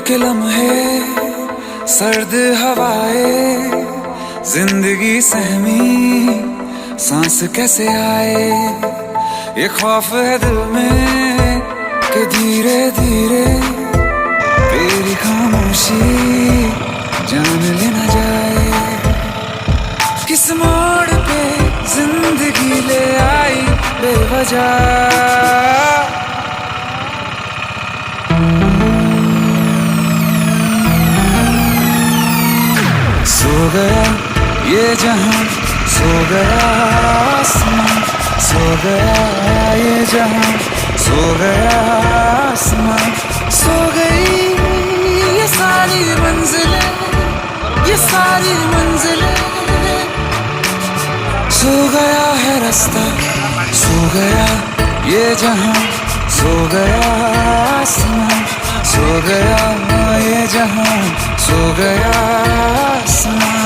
के लम्हे, सर्द हवाएं, जिंदगी सहमी सांस कैसे आए। ये खौफ है दिल में कि धीरे धीरे तेरी खामोशी जान लेना जाए। किस मोड़ पे जिंदगी ले आई बेवजह। सो गया ये जहां, सो गया आसमां, सो गया ये जहां, सो गया आसमां, सो गई ये सारी मंजिलें, ये सारी मंजिलें। सो गया है रास्ता, सो गया ये जहां, सो गया आसमां, सो गया ये जहां, सो गया आसमां।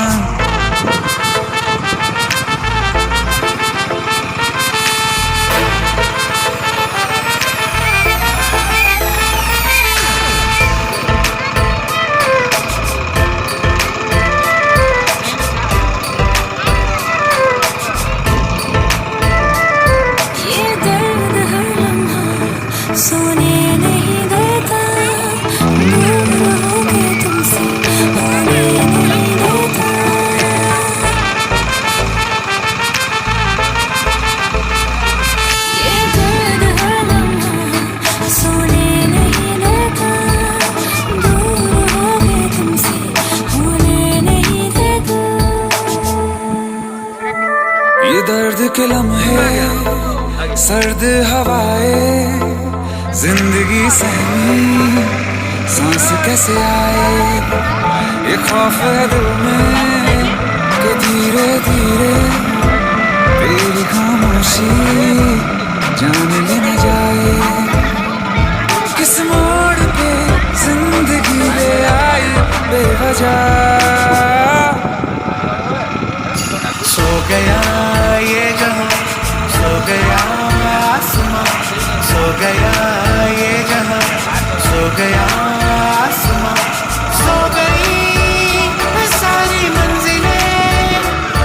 सोने नहीं देता, दूर होके तुमसे होने नहीं देता। ये दर्द हर लम्हा सोने नहीं देता, दूर होके तुमसे होने नहीं देता। ये दर्द के लम्हे, सर्द हवाएं, जिंदगी सहमी सांस कैसे आए। ये खौफ है दिल में कि धीरे धीरे तेरी खामोशी जान लेना जाए। किस मोड़ पे जिंदगी ले आई बेवजह। सो गया ये जहां, सो गया आसमां, सो गया ये जहां, सो गया आसमां, सो गई वो सारी मंजिलें,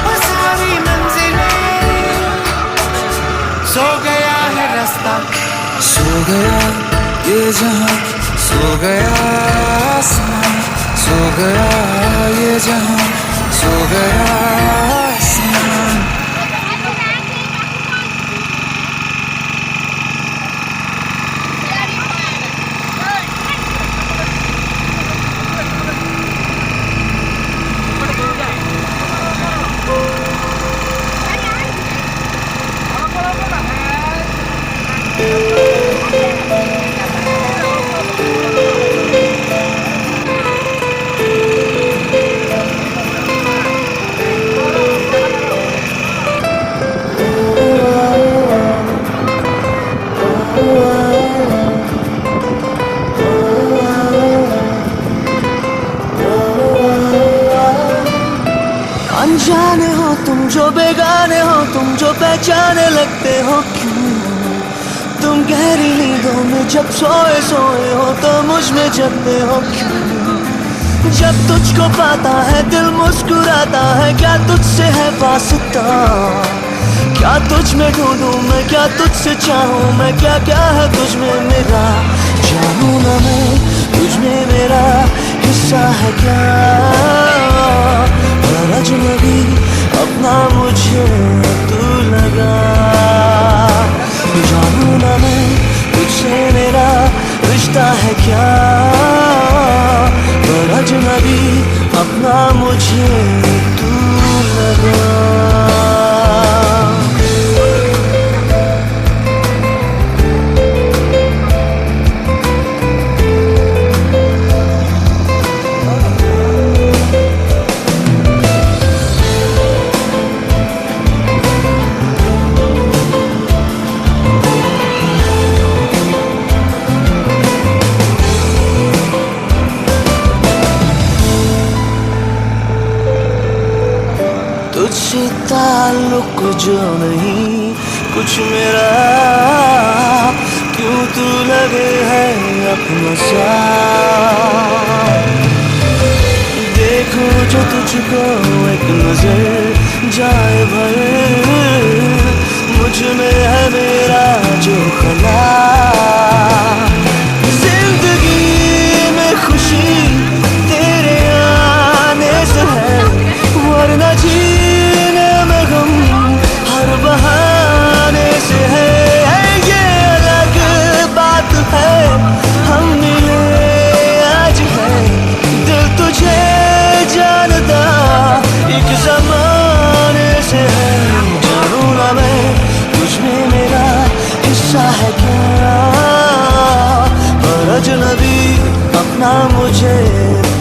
वो सारी मंजिलें। सो गया है रास्ता, सो गया ये जहां, सो गया आसमां, सो गया ये जहां, सो गया आसमां। अनजाने हो तुम जो बेगाने हो, तुम जो पहचाने लगते हो क्यों। तुम गहरी नींदों में जब सोए सोए हो तो मुझ में जगते हो क्यों। जब तुझको पाता है दिल मुस्कुराता है, क्या तुझसे है वास्ता। क्या तुझ में ढूंढूं मैं, क्या तुझसे चाहूं मैं, क्या क्या है तुझ में मेरा। जानूं ना मैं तुझ में मेरा हिस्सा है क्या। पर अजनबी अपना मुझे तू लगा। जानूं ना मैं तुझसे मेरा रिश्ता है क्या। पर अजनबी अपना मुझे तू लगा। तुझसे ताल्लुक जो नहीं कुछ मेरा, क्यों तू लगे है अपना सा, देखूं जो तुझको एक नजर जाए भर, मुझ में है मेरा जो खला। जिंदगी में खुशी तेरे आने से है, वरना जीने में गम हर बहाने से है। ये अलग बात है हम मिले आज है, दिल तुझे जानता एक ज़माने से है। जानूं ना मैं तुझमें मेरा हिस्सा है क्या, पर अजनबी अपना मुझे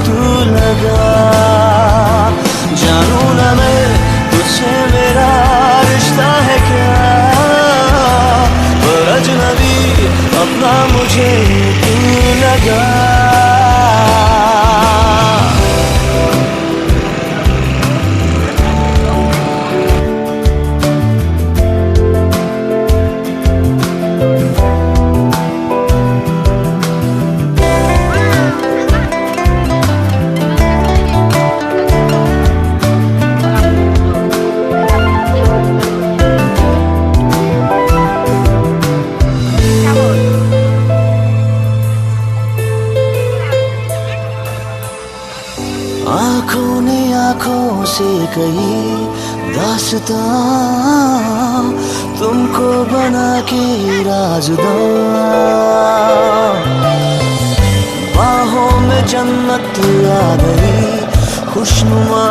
तू लगा। जानूं ना मैं तुझसे मेरा रिश्ता है क्या, पर अजनबी अपना मुझे तू लगा। आँखों ने आँखों से कही दास्तां, तुमको बना के राज़दां। बाहों में जन्नत आ गई खुशनुमा,